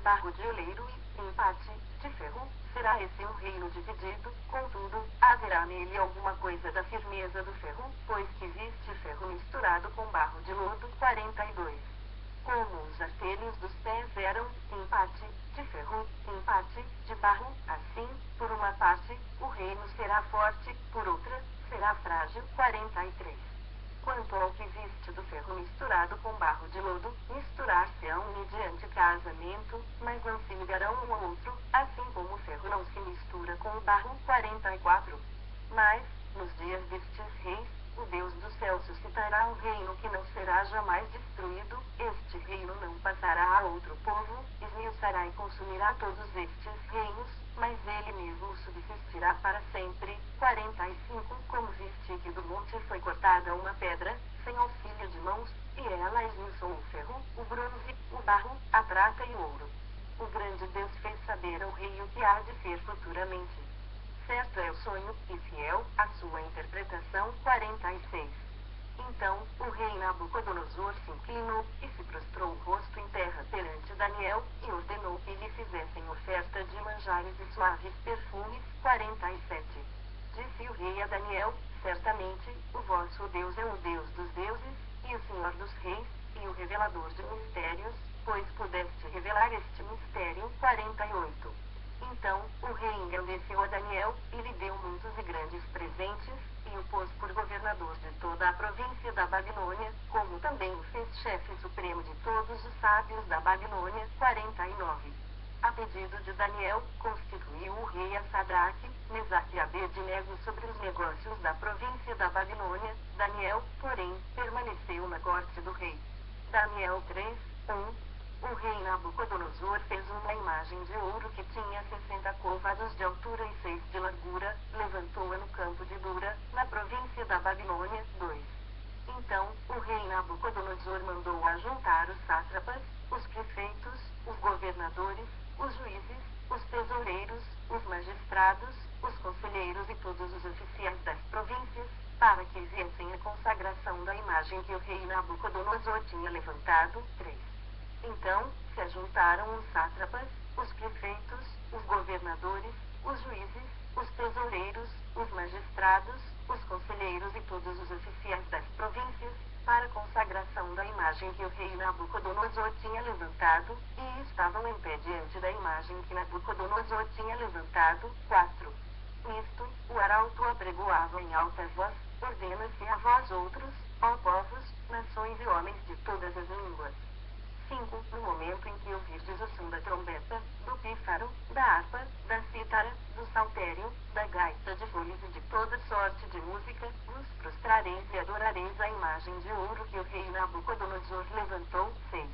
barro de oleiro e empate de ferro. Será esse um reino dividido, contudo, haverá nele alguma coisa da firmeza do ferro, pois que existe ferro misturado com barro de lodo. 42. Como os artelhos dos pés eram, empate de ferro, empate de barro, assim, por uma parte, o reino será forte, por outra, será frágil. 43. Quanto ao que existe do ferro misturado com barro de lodo, misturar-se-ão mediante casamento, mas não se ligarão um ao outro, assim como o ferro não se mistura com o barro. 44. Mas, nos dias destes reis, o Deus do céu suscitará um reino que não será jamais destruído. Este reino não passará a outro povo, esmiuçará e consumirá todos estes reinos, mas ele mesmo subsistirá para sempre. 45. Como viste que do monte foi cortada uma pedra, sem auxílio de mãos, e ela esmiuçou o ferro, o bronze, o barro, a prata e o ouro. O grande Deus fez saber ao rei o que há de ser futuramente. Certo é o sonho, e fiel, a sua interpretação. 46. Então, o rei Nabucodonosor se inclinou, e se prostrou o rosto em terra perante Daniel, e ordenou que lhe fizessem oferta de manjares e suaves perfumes. 47. Disse o rei a Daniel: certamente, o vosso Deus é o Deus dos deuses, e o Senhor dos reis, e o revelador de mistérios, pois pudeste revelar este mistério. 48. Então, o rei engrandeceu a Daniel, e lhe deu muitos e grandes presentes, e o pôs por governador de toda a província da Babilônia, como também o fez chefe supremo de todos os sábios da Babilônia. 49. A pedido de Daniel, constituiu o rei a Sadraque, Mesaque e Abednego sobre os negócios da província da Babilônia. Daniel, porém, permaneceu na corte do rei. Daniel 3, 1. O rei Nabucodonosor fez uma imagem de ouro que tinha 60 côvados de altura e 6 de largura, levantou-a no campo de Dura, na província da Babilônia. 2. Então, o rei Nabucodonosor mandou ajuntar os sátrapas, os prefeitos, os governadores, os juízes, os tesoureiros, os magistrados, os conselheiros e todos os oficiais das províncias, para que viessem a consagração da imagem que o rei Nabucodonosor tinha levantado. 3. Então, se ajuntaram os sátrapas, os prefeitos, os governadores, os juízes, os tesoureiros, os magistrados, os conselheiros e todos os oficiais das províncias, para a consagração da imagem que o rei Nabucodonosor tinha levantado, e estavam em pé diante da imagem que Nabucodonosor tinha levantado. 4. Nisto, o arauto apregoava em alta voz: ordena-se a vós outros, ó povos, nações e homens de todas as línguas. 5. No momento em que ouvirdes o som da trombeta, do pífaro, da harpa, da cítara, do saltério, da gaita de foles e de toda sorte de música, vos prostrareis e adorareis a imagem de ouro que o rei Nabucodonosor levantou. 6.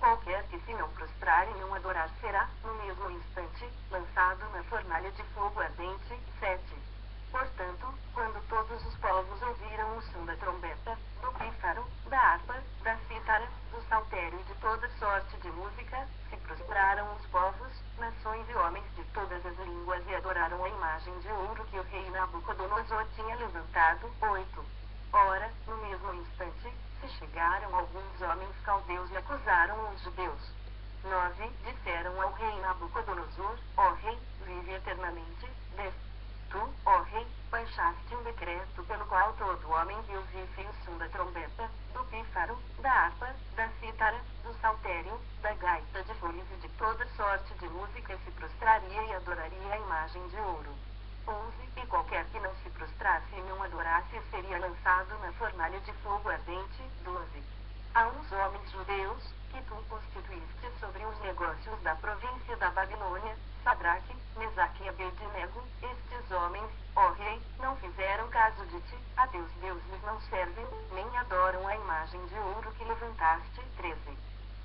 Qualquer que se não prostrar e não adorar será, no mesmo instante, lançado na fornalha de fogo ardente. 7. Portanto, quando todos os povos ouviram o som da trombeta, do pífaro, da harpa, da cítara, do saltério e de toda sorte de música, se prostraram os povos, nações e homens de todas as línguas e adoraram a imagem de ouro que o rei Nabucodonosor tinha levantado. 8. Ora, no mesmo instante, se chegaram alguns homens caldeus e acusaram os judeus. 9. Disseram ao rei Nabucodonosor: ó rei, vive eternamente. 10. Tu, ó rei, baixaste um decreto pelo qual todo homem que ouvisse o som da trombeta, do pífaro, da harpa, da cítara, do saltério, da gaita de foles e de toda sorte de música se prostraria e adoraria a imagem de ouro. 11. E qualquer que não se prostrasse e não adorasse seria lançado na fornalha de fogo ardente. 12. Há uns homens judeus, que tu constituíste sobre os negócios da província da Babilônia, Sadraque, Mesaque e Abednego. Estes homens, ó rei, não fizeram caso de ti, a teus deuses não servem, nem adoram a imagem de ouro que levantaste. 13.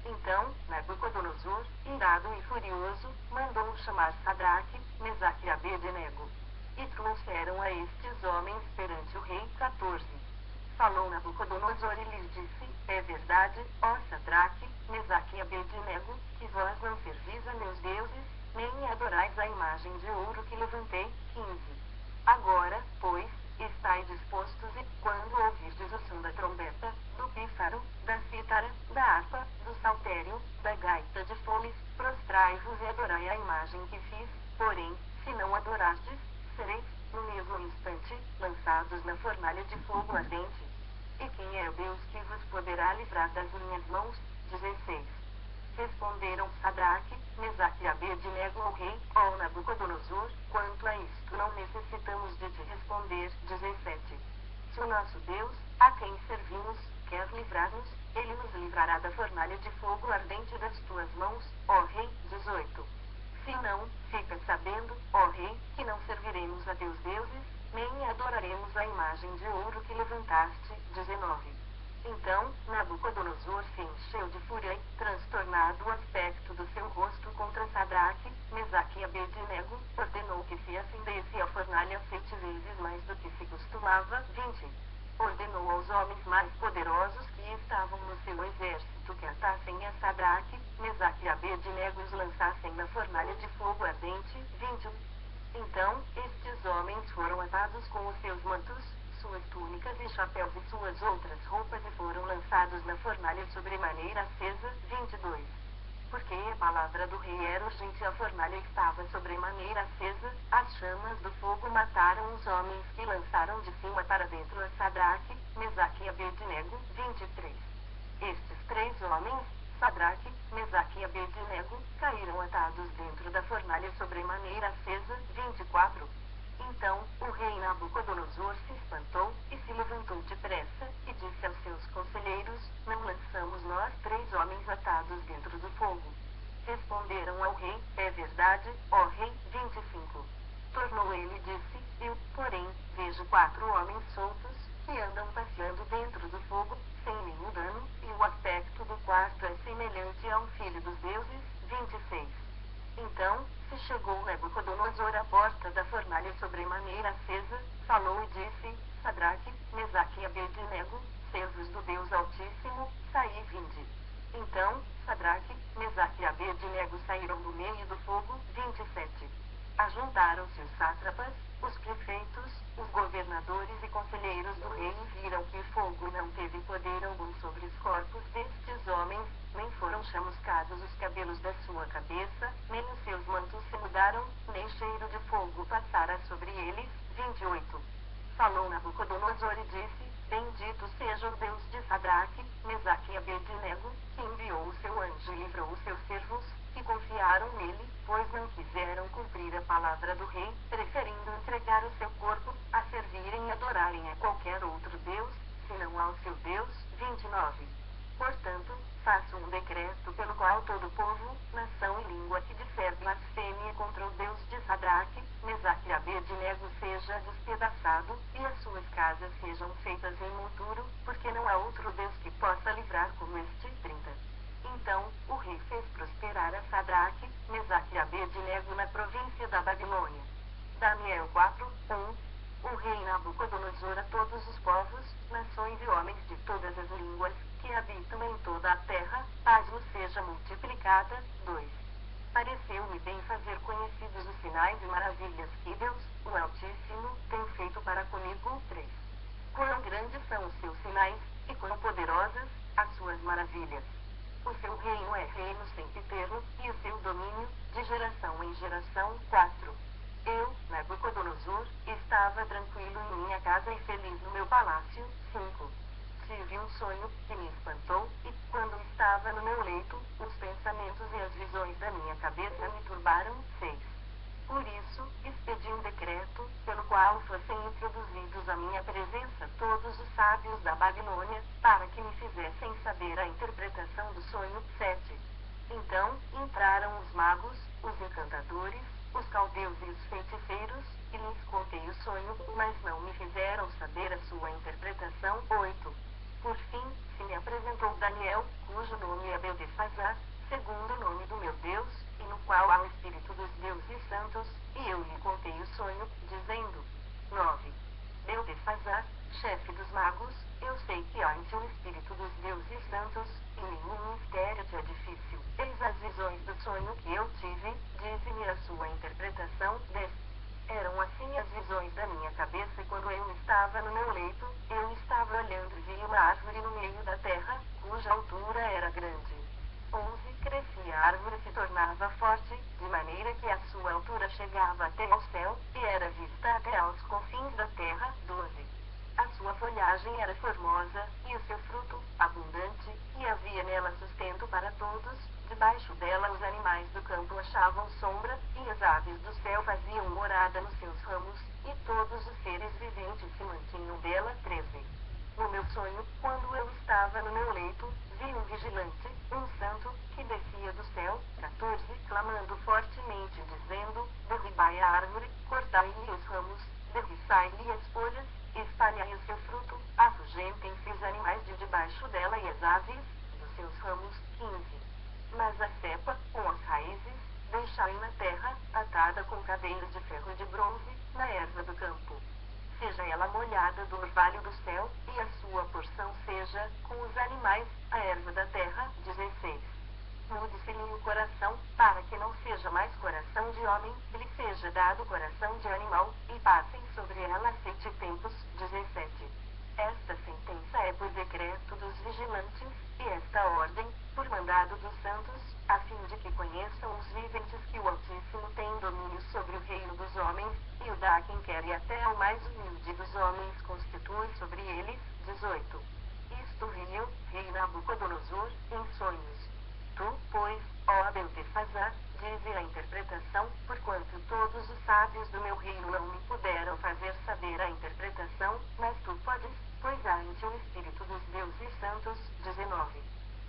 Então, Nabucodonosor, irado e furioso, mandou chamar Sadraque, Mesaque e Abednego. E trouxeram a estes homens perante o rei. 14. Falou Nabucodonosor e lhes disse: é verdade, ó Sadraque, Mesaque e Abednego, que vós não servis a meus deuses, nem adorais a imagem de ouro que levantei. 15. Agora, pois, estai dispostos e, quando ouvirdes o som da trombeta, do pífaro, da cítara, da harpa, do saltério, da gaita de foles, prostrai Prostrai-vos e adorai a imagem que fiz, porém, se não adorastes, sereis, no mesmo instante, lançados na fornalha de fogo ardente. E quem é o Deus que vos poderá livrar das minhas mãos? 16. Responderam Sadraque, Mesaque e Abednego ao rei, ó Nabucodonosor, quanto a isto não necessitamos de te responder. 17. Se o nosso Deus, a quem servimos, quer livrar-nos, ele nos livrará da fornalha de fogo ardente das tuas mãos, ó rei. 18. Se não, fica sabendo, ó rei, que não serviremos a teus deuses, nem adoraremos a imagem de ouro que levantaste. 19. Então, Nabucodonosor se encheu de fúria e, transtornado o aspecto do seu rosto contra Sadraque, Mesaque e Abednego, ordenou que se acendesse a fornalha 7 vezes mais do que se costumava. 20. Ordenou aos homens mais poderosos que estavam no seu exército que atassem a Sadraque, Mesaque e Abednego e os lançassem na fornalha de fogo ardente. 21. Então, estes homens foram atados com os seus mantos, suas túnicas e chapéus e suas outras roupas e foram lançados na fornalha sobremaneira acesa. 22. Porque a palavra do rei era urgente e a fornalha estava sobremaneira acesa, as chamas do fogo mataram os homens que lançaram de cima para dentro a Sadraque, Mesaque e Abednego. 23. Estes 3 homens, Sadraque, Mesaque e Abednego, caíram atados dentro da fornalha sobremaneira acesa. 24. Então, o rei Nabucodonosor se espantou, e se levantou depressa, e disse aos seus conselheiros, não lançamos nós 3 homens atados dentro do fogo? Responderam ao rei, é verdade, ó rei. 25. Tornou ele e disse, eu, porém, vejo 4 homens soltos, que andam passeando dentro do fogo, sem nenhum dano, e o aspecto do quarto é semelhante a um filho dos deuses. 26. Então, se chegou Nabucodonosor à porta da fornalha sobremaneira acesa, falou e disse, Sadraque, Mesaque e Abednego, servos do Deus Altíssimo, saí e vinde. Então, Sadraque, Mesaque e Abednego saíram do meio do fogo. 27. Ajuntaram-se os sátrapas, os prefeitos, os governadores e conselheiros do rei e viram que o fogo não teve poder algum sobre os corpos destes homens, nem foram chamuscados os cabelos da sua cabeça, nem os seus mantos se mudaram, nem cheiro de fogo passara sobre eles. 28. Falou Nabucodonosor e disse, bendito seja o Deus de Sadraque, Mesaque e Abednego, que enviou o seu anjo e livrou os seus servos, que confiaram nele, pois não quiseram cumprir a palavra do rei, preferindo entregar o seu corpo, a servirem e adorarem a qualquer outro Deus, senão ao seu Deus. 29. Portanto, faço um decreto pelo qual todo povo, nação e língua que disser blasfêmia contra o Deus de Sadraque, Mesaque e Abednego seja despedaçado, e as suas casas sejam feitas em monturo, porque não há outro Deus que possa livrar como este. 30. Então, o rei fez prosperar a Sadraque, Mesaque e Abednego na província da Babilônia. Daniel 4, 1. O rei Nabucodonosor a todos os povos, nações e homens de todas as línguas, que habitam em toda a terra, paz vos seja multiplicada. 2. Pareceu-me bem fazer conhecidos os sinais e maravilhas que Deus, o Altíssimo, tem feito para comigo. 3. Quão grandes são os seus sinais, e quão poderosas, as suas maravilhas. O seu reino é reino sempiterno, e o seu domínio, de geração em geração. 4. Eu, Nabucodonosor, estava tranquilo em minha casa e feliz no meu palácio. 5. Tive um sonho, que me espantou, e, quando estava no meu leito, os pensamentos e as visões da minha cabeça me turbaram. 6. Por isso, expedi um decreto, pelo qual fossem introduzidos à minha presença todos os sábios da Babilônia, para que me fizessem saber a interpretação do sonho. 7. Então, entraram os magos, os encantadores, os caldeus e os feiticeiros, e lhes contei o sonho, mas não me fizeram saber a sua interpretação. 8. Por fim, se me apresentou Daniel, cujo nome é Beltesazar, segundo o nome do meu Deus, e no qual há o Espírito dos deuses santos, e eu lhe contei o sonho, dizendo. 9. Beltesazar, chefe dos magos, eu sei que há em ti o Espírito dos deuses santos, e nenhum mistério te é difícil. Eis as visões do sonho que eu tive, dize-me a sua interpretação. 10. Eram assim as visões da minha cabeça e quando eu estava no meu leito, eu estava olhando e vi uma árvore no meio da terra, cuja altura era grande. 11. Crescia a árvore até ao céu, e era vista até aos confins da terra. 12. A sua folhagem era formosa, e o seu fruto, abundante, e havia nela sustento para todos. Debaixo dela os animais do campo achavam sombra, e as aves do céu faziam morada nos seus ramos, e todos os seres viventes se mantinham dela. 13. No meu sonho, quando eu estava no meu leito, vi um vigilante, um santo, que descia do céu. 14. Clamando fortemente, dizendo: derribai a árvore, cortai-lhe os ramos, derriçai-lhe as folhas, espalhai o seu fruto, afugentem-se os animais de debaixo dela e as aves dos seus ramos. 15. Mas a cepa, com as raízes, deixai na terra, atada com cadeias de ferro e de bronze, na erva do campo. Seja ela molhada do orvalho do céu, e a sua porção seja, com os animais, a erva da terra. 16. Mude-se-lhe o coração, para que não seja mais coração de homem, lhe seja dado coração de animal, e passem sobre ela 7 tempos. 17. Esta sentença é por decreto dos vigilantes, e esta ordem, por mandado dos santos, a fim de que conheçam os viventes que o Altíssimo tem domínio sobre o reino dos homens, e o dá a quem quer e até ao mais humilde dos homens constitui sobre eles. 18. Isto vi eu, rei Nabucodonosor, em sonhos. Tu, pois, ó Beltesazar, dize a interpretação, porquanto todos os sábios do meu reino não me puderam fazer saber a interpretação, mas tu podes, pois há em ti o espírito dos deuses santos. 19.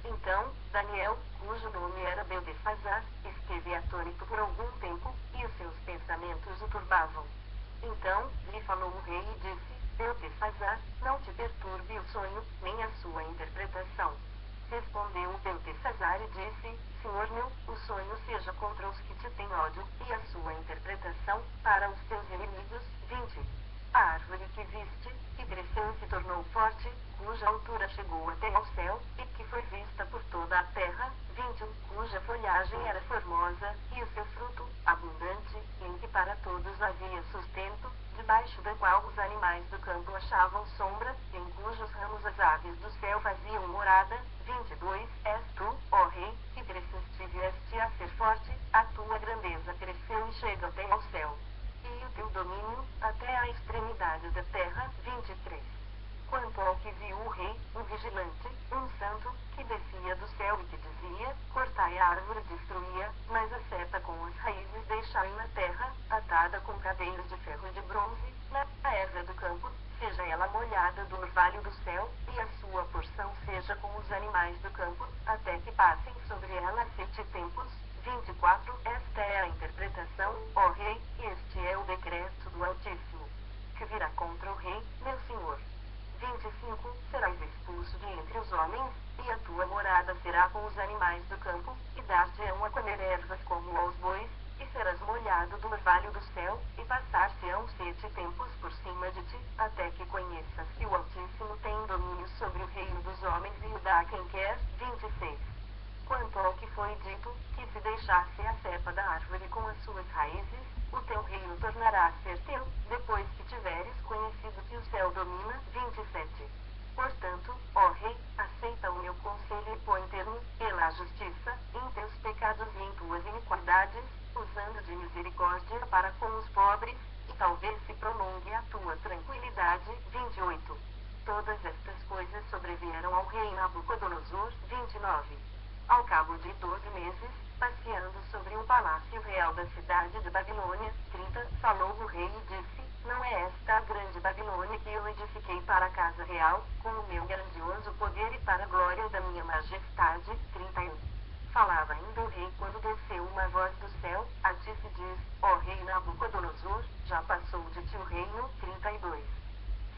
Então, Daniel, cujo nome era Beltesazar, esteve atônito por algum tempo, e os seus pensamentos o turbavam. Então, lhe falou o rei e disse: Beltesazar, não te perturbe o sonho, nem a sua interpretação. Respondeu Beltesazar e disse: Senhor meu, o sonho seja contra os que te têm ódio, e a sua interpretação, para os teus inimigos. 20. A árvore que viste, que cresceu e se tornou forte, cuja altura chegou até ao céu, e que foi vista por toda a terra. 21. Cuja folhagem era formosa, e o seu fruto, abundante, e em que para todos havia sustento, debaixo da qual os animais do campo achavam sombra, em cujos ramos as aves do céu faziam morada. 22. És tu, ó rei, que cresceste e vieste a ser forte, a tua grandeza cresceu e chega até ao céu, e o teu domínio, até a extremidade da terra. 23. Quanto ao que viu o rei, um vigilante, um santo, que descia do céu e que dizia: cortai a árvore, destruía, mas a seta com as raízes deixai na terra, atada com cadeias de ferro e de bronze, na erva do campo, seja ela molhada do orvalho do céu, e a sua porção seja com os animais do campo, até que passem sobre ela 7 tempos. 24. Esta é a interpretação, ó rei, e este é o decreto do Altíssimo, que virá contra o rei, meu senhor. 25. Serás expulso de entre os homens, e a tua morada será com os animais do campo, e dar-te-ão a comer ervas como aos bois, e serás molhado do orvalho do céu, e passar-se-ão 7 tempos por cima de ti, até que conheças que o Altíssimo tem domínio sobre o reino dos homens e o dá a quem quer. 26. Quanto ao que foi dito, que se deixasse a cepa da árvore com as suas raízes, o teu reino tornará a ser teu, depois que tiveres conhecido que o céu domina. 27. Portanto, ó rei, aceita o meu conselho e põe termo, pela justiça, em teus pecados e em tuas iniquidades, usando de misericórdia para com os pobres, e talvez se prolongue a tua tranquilidade. 28. Todas estas coisas sobrevieram ao rei Nabucodonosor. 29. Ao cabo de 12 meses, passeando sobre o palácio real da cidade de Babilônia. 30. Falou o rei e disse: não é esta a grande Babilônia que eu edifiquei para a casa real, com o meu grandioso poder e para a glória da minha majestade. 31. Falava ainda o rei quando desceu uma voz do céu: a ti se diz, ó rei Nabucodonosor, já passou de ti o reino. 32.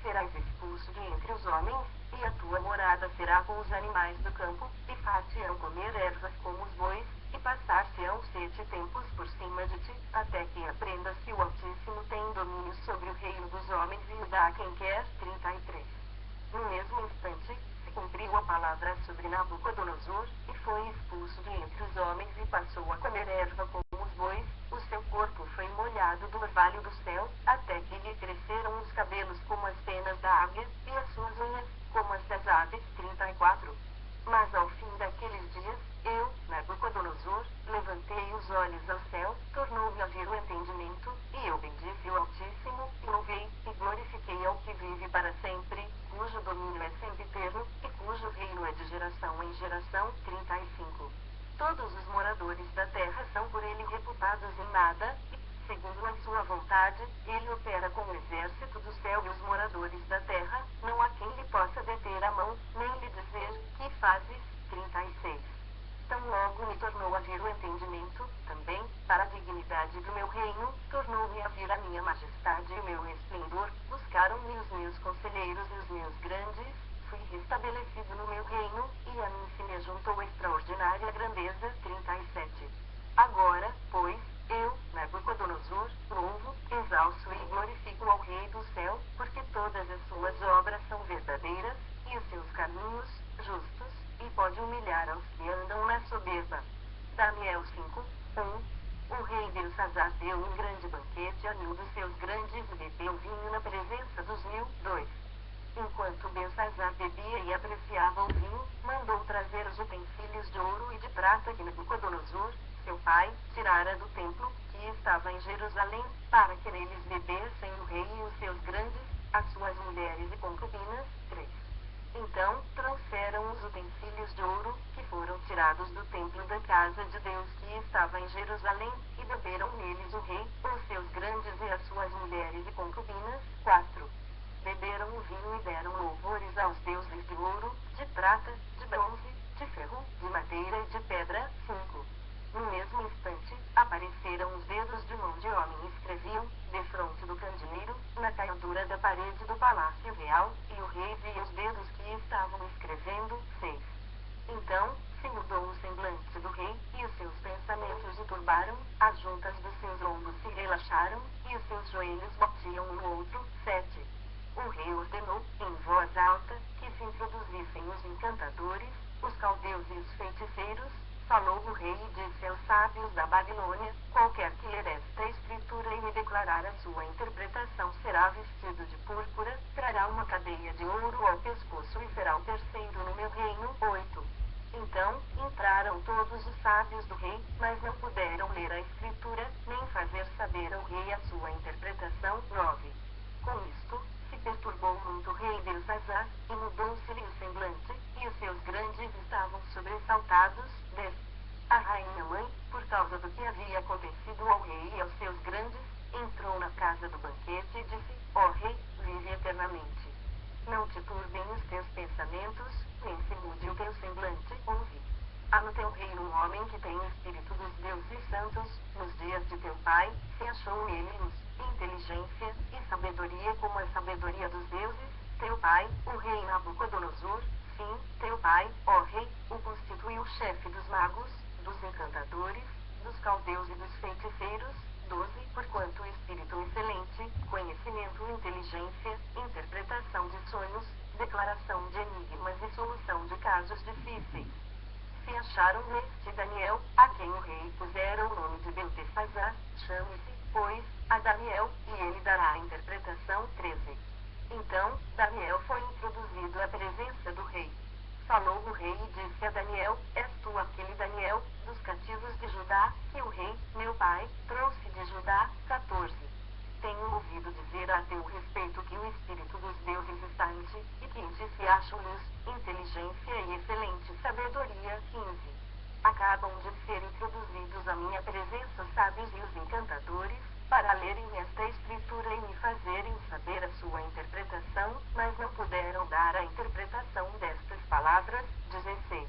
Serás expulso de entre os homens, e a tua morada será com os animais do campo, e far-te-ão comer ervas como os bois, e passar-se-ão 7 tempos por cima de ti, até que aprendas que o Altíssimo tem domínio sobre o reino dos homens e o dá a quem quer. 33. No mesmo instante, se cumpriu a palavra sobre Nabucodonosor, e foi expulso de entre os homens e passou a comer erva como os bois, o seu corpo foi molhado do orvalho do céu, até que lhe cresceram os cabelos como as penas da águia, e as suas unhas, como as das aves. 34. Mas ao fim daqueles dias, eu, Nabucodonosor, levantei os olhos ao céu, tornou-me a vir o entendimento, e eu moradores da terra são por ele reputados em nada, e, segundo a sua vontade, ele opera com o exército do céu e os moradores da terra, não há quem lhe possa deter a mão, nem lhe dizer, que fazes? 36. Tão logo me tornou a vir o entendimento, também, para a dignidade do meu reino, tornou-me a vir a minha majestade e o meu esplendor, buscaram-me os meus conselheiros e os meus grandes, fui restabelecido no meu reino, e a mim se me juntou extraordinária grandeza. 37. Agora, pois, eu, Nabucodonosor, louvo, exalço e glorifico ao Rei do céu, porque todas as suas obras são verdadeiras, e os seus caminhos, justos, e pode humilhar aos que andam na soberba. Daniel 5, 1. O rei Belsazar deu um grande banquete a 1000 dos seus grandes e bebeu vinho na presença dos 1000. 2. Enquanto Belsazar bebia e apreciava o vinho, mandou trazer os utensílios de ouro e de prata que Nabucodonosor, seu pai, tirara do templo, que estava em Jerusalém, para que neles bebessem o rei e os seus grandes, as suas mulheres e concubinas. 3. Então, trouxeram os utensílios de ouro, que foram tirados do templo da casa de Deus que estava em Jerusalém, e beberam neles o rei, os seus grandes e as suas mulheres e concubinas. 4. Beberam o vinho e deram louvores aos deuses de ouro, de prata, de bronze, de ferro, de madeira e de pedra. 5. No mesmo instante, apareceram os dedos de mão de homem e escreviam, defronte do candeeiro, na caiadura da parede do palácio real, e o rei via os dedos que estavam escrevendo. 6. Então, se mudou o semblante do rei, e os seus pensamentos o turbaram, as juntas dos seus ombros se relaxaram, e os seus joelhos batiam um no outro. 7. O rei ordenou, em voz alta, que se introduzissem os encantadores, os caldeus e os feiticeiros. Falou o rei e disse aos sábios da Babilônia, qualquer que ler esta escritura e me declarar a sua interpretação será vestido de púrpura, trará uma cadeia de ouro ao pescoço e será o terceiro no meu reino. 8. Então, entraram todos os sábios do rei, mas não puderam ler a escritura, nem fazer saber ao rei a sua interpretação. 9. Com isto, se perturbou muito o rei Belsazar, e mudou-se-lhe o semblante, e os seus grandes estavam sobressaltados. 10. A rainha mãe, por causa do que havia acontecido ao rei e aos seus grandes, entrou na casa do banquete e disse, ó rei, vive eternamente. Não te turbem os teus pensamentos, nem se mude o teu semblante. 11. Há no teu reino um homem que tem o espírito dos deuses santos, nos dias de teu pai, se achou nele luz, inteligência e sabedoria como a sabedoria dos deuses, teu pai, o rei Nabucodonosor. Sim, teu pai, ó rei, o constituiu chefe dos magos, dos encantadores, dos caldeus e dos feiticeiros. 12. Porquanto o espírito excelente, conhecimento, inteligência, interpretação de sonhos, declaração de enigmas e solução de casos difíceis. Se acharam neste Daniel, a quem o rei pusera o nome de Beltesazar, chame-se, pois, a Daniel, e ele dará a interpretação. 13. Então, Daniel foi introduzido à presença do rei. Falou o rei e disse a Daniel, és tu aquele Daniel, dos cativos de Judá, que o rei, meu pai, trouxe de Judá. 14. Tenho ouvido dizer a teu respeito que o espírito dos deuses está em ti, e que em ti se acham luz, inteligência e excelente sabedoria. 15. Acabam de ser introduzidos à minha presença os sábios e os encantadores, para lerem esta escritura e me fazerem saber a sua interpretação, mas não puderam dar a interpretação destas palavras. 16.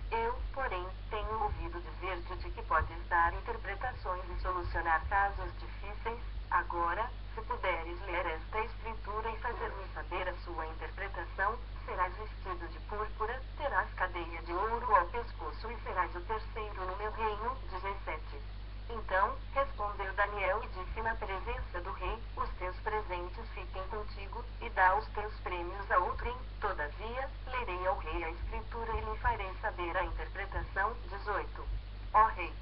Eu, porém, tenho ouvido dizer de ti que podes dar interpretações e solucionar casos difíceis. Agora, se puderes ler esta escritura e fazer-me saber a sua interpretação, serás vestido de púrpura, terás cadeia de ouro ao pescoço e serás o terceiro no meu reino. 17. Então, respondeu Daniel e disse na presença do rei, os teus presentes fiquem contigo, e dá os teus prêmios a outrem. Todavia, lerei ao rei a escritura e lhe farei saber a interpretação. 18. Ó rei,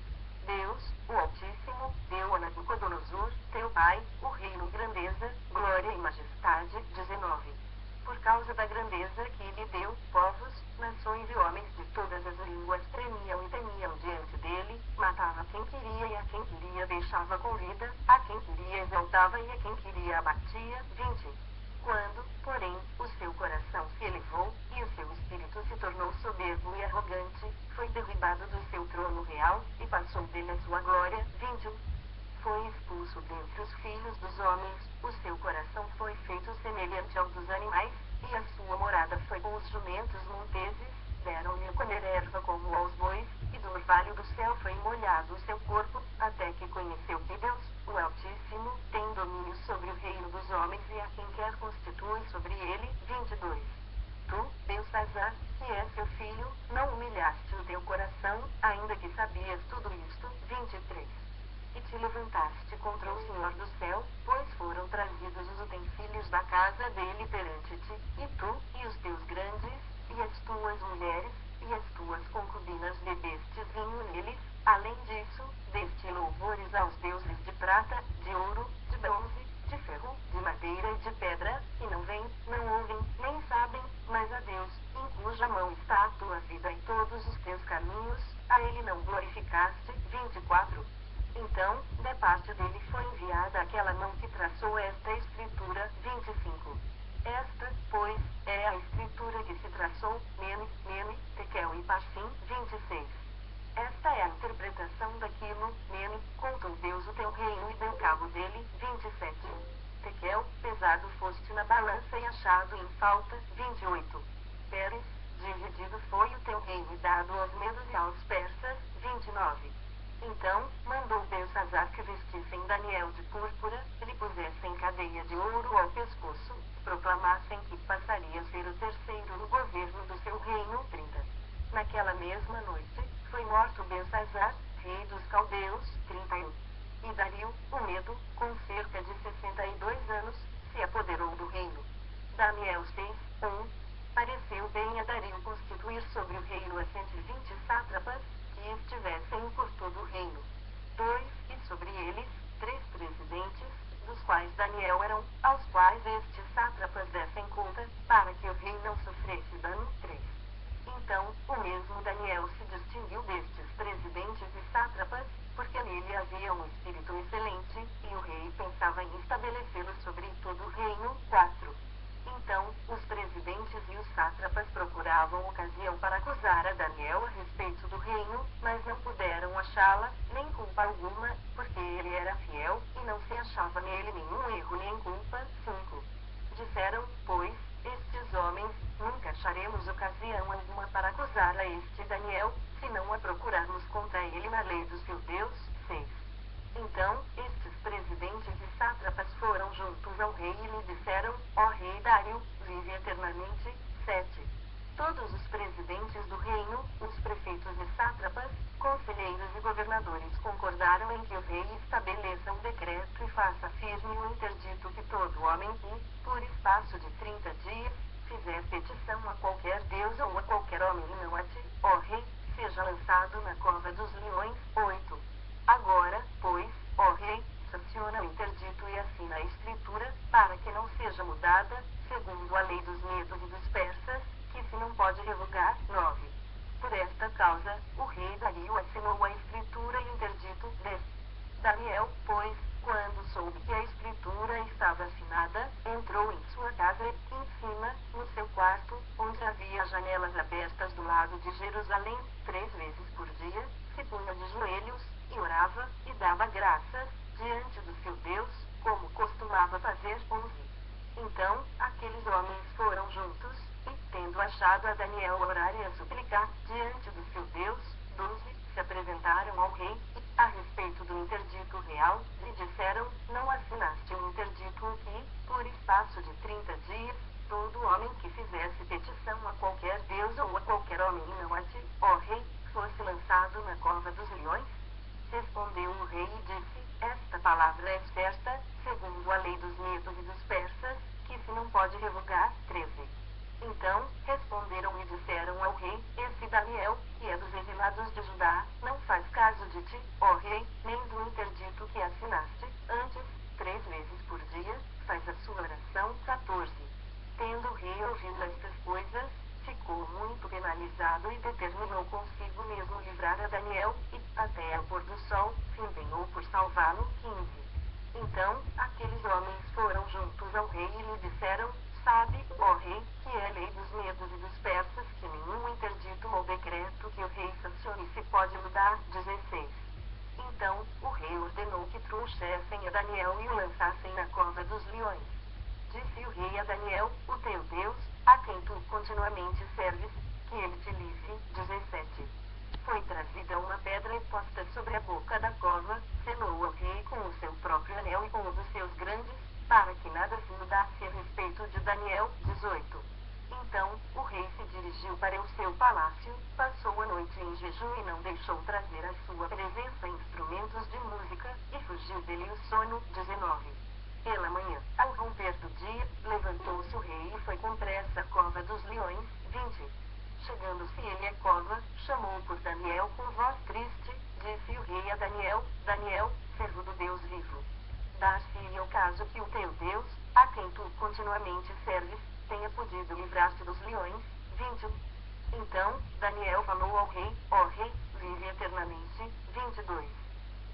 Deus, o Altíssimo, deu a Nabucodonosor, teu pai, o reino, grandeza, glória e majestade. 19. Por causa da grandeza que lhe deu, povos, nações e homens de todas as línguas tremiam e temiam diante dele, matava quem queria e a quem queria deixava com vida, a quem queria exaltava e a quem queria abatia. 20. Quando, porém, o seu coração se elevou, e o seu espírito se tornou soberbo e arrogante, foi derribado do seu trono real, e passou dele a sua glória. 21. Foi expulso dentre os filhos dos homens, o seu coração foi feito semelhante ao dos animais, e a sua morada foi com os jumentos monteses, deram-lhe a comer erva como aos bois, e do orvalho do céu foi molhado o seu corpo, até que conheceu que Deus, o Altíssimo, tem domínio sobre o reino dos homens e a quem quer constitui sobre ele. 22. Tu, Belsazar, que és seu filho, não humilhaste o teu coração, ainda que sabias tudo isto. 23. E te levantaste contra o Senhor do céu, pois foram trazidos os utensílios da casa dele perante ti, e tu, e os teus grandes, e as tuas mulheres, e as tuas concubinas bebeste vinho neles. Além disso, deste louvores aos deuses de prata, de ouro, de bronze, de ferro, de madeira e de pedra, e não veem, não ouvem, nem sabem, mas a Deus, em cuja mão está a tua vida e todos os teus caminhos, a ele não glorificaste. 24. Então, da parte dele foi enviada aquela mão que traçou esta escritura. 25. Esta, pois, é a escritura que se traçou, Mene, Mene, Tekel e Parsim. 26. Esta é a interpretação daquilo, Mene, contou Deus o teu reino e deu cabo dele. 27. Tekel, pesado foste na balança e achado em falta. 28. Peres, dividido foi o teu reino e dado aos medos e aos persas. 29. Então, mandou Belsazar que vestissem Daniel de púrpura, lhe pusessem cadeia de ouro ao pescoço, proclamassem que passaria a ser o terceiro no governo do seu reino. 30. Naquela mesma noite, foi morto Belsazar, rei dos caldeus. 31. E Dario, o Medo, com cerca de 62 anos, se apoderou do reino. Daniel 6, 1. Pareceu bem a Dario constituir sobre o reino a 120 sátrapas, que estivessem por todo o reino. 2. E sobre eles, 3 presidentes, dos quais Daniel era um, aos quais estes sátrapas dessem conta, para que o rei não sofresse dano. 3. Então, o mesmo Daniel se distinguiu destes presidentes e sátrapas, porque nele havia um espírito excelente, e o rei pensava em estabelecê-lo sobre todo o reino. 4. Então, os presidentes e os sátrapas procuravam ocasião para acusar a Daniel a respeito do reino, mas não puderam achá-la, nem culpa alguma, porque ele era fiel, e não se achava nele nenhum erro nem culpa. 5. Disseram, pois, estes homens, nunca acharemos ocasião alguma para acusar a este Daniel, se não a procurarmos contra ele na lei do seu Deus. 6. Então, estes presidentes e sátrapas foram juntos ao rei e lhe disseram, ó rei Dário, vive eternamente. 7. Todos os presidentes do reino, os prefeitos e sátrapas, conselheiros e governadores concordaram em que o rei estabeleça um decreto e faça firme um interdito que todo homem que, por espaço de 30 dias, fizer petição a qualquer deus ou a qualquer homem e não a ti, ó rei, seja lançado na cova dos leões. 8. Agora, pois, ó rei, sanciona o interdito e assina a escritura, para que não seja mudada, segundo a lei dos medos e dos persas, que se não pode revogar. 9. Por esta causa, o rei Dario assinou a escritura e interdito. 10. Daniel, pois, quando soube que a escritura estava assinada, entrou em sua casa e, em cima, no seu quarto, onde havia janelas abertas do lado de Jerusalém, 3 vezes por dia, se punha de joelhos, e orava, e dava graças, diante do seu Deus, como costumava fazer. 11. Então, aqueles homens foram juntos, e, tendo achado a Daniel orar e a suplicar, diante do seu Deus. 12. Se apresentaram ao rei, e, a respeito do interdito real, lhe disseram, não assinaste um interdito que, por espaço de 30 dias, todo homem que fizesse petição a qualquer deus ou a qualquer homem e não a ti, ó rei, fosse lançado na cova dos leões? Respondeu o rei e disse, esta palavra é certa, segundo a lei dos medos e dos persas, que se não pode revogar. 13. Então, responderam e disseram ao rei, esse Daniel, que é dos exilados de Judá, não faz caso de ti, ó rei, nem do interdito que assinaste, antes, 3 vezes por dia, faz a sua oração. 14. Tendo o rei ouvido estas coisas, ficou muito penalizado e determinou consigo mesmo livrar a Daniel, e, até ao pôr do sol, se empenhou por salvá-lo. 15. Então, Então, o rei ordenou que trouxessem a Daniel e o lançassem na cova dos leões. Disse o rei a Daniel, o teu Deus, a quem tu continuamente serves, que ele te livre. 17. Foi trazida uma pedra e posta sobre a boca da cova, selou o rei com o seu próprio anel e com o dos seus grandes, para que nada se mudasse a respeito de Daniel. 18. Então, o rei se dirigiu para o seu palácio, passou a noite em jejum e não deixou trazer à sua presença instrumentos de música, e fugiu dele o sono. 19. Pela manhã, ao romper do dia, levantou-se o rei e foi com pressa à cova dos leões. 20. Chegando-se ele à cova, chamou por Daniel com voz triste, disse o rei a Daniel, Daniel, servo do Deus vivo. Dá-se ao caso que o teu Deus, a quem tu continuamente serves, tenha podido livrar-te dos leões. 21. Então, Daniel falou ao rei, ó rei, vive eternamente. 22.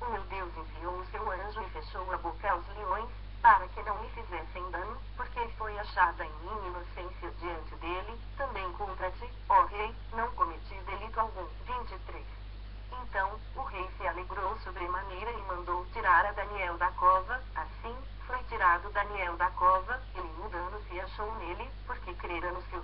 O meu Deus enviou o seu anjo e fechou a boca aos leões, para que não me fizessem dano, porque foi achada em mim inocência diante dele, também contra ti, ó rei, não cometi delito algum. 23. Então, o rei se alegrou sobremaneira e mandou tirar a Daniel da cova, assim, foi tirado Daniel da cova, e nenhum dano se achou nele, porque crera no seu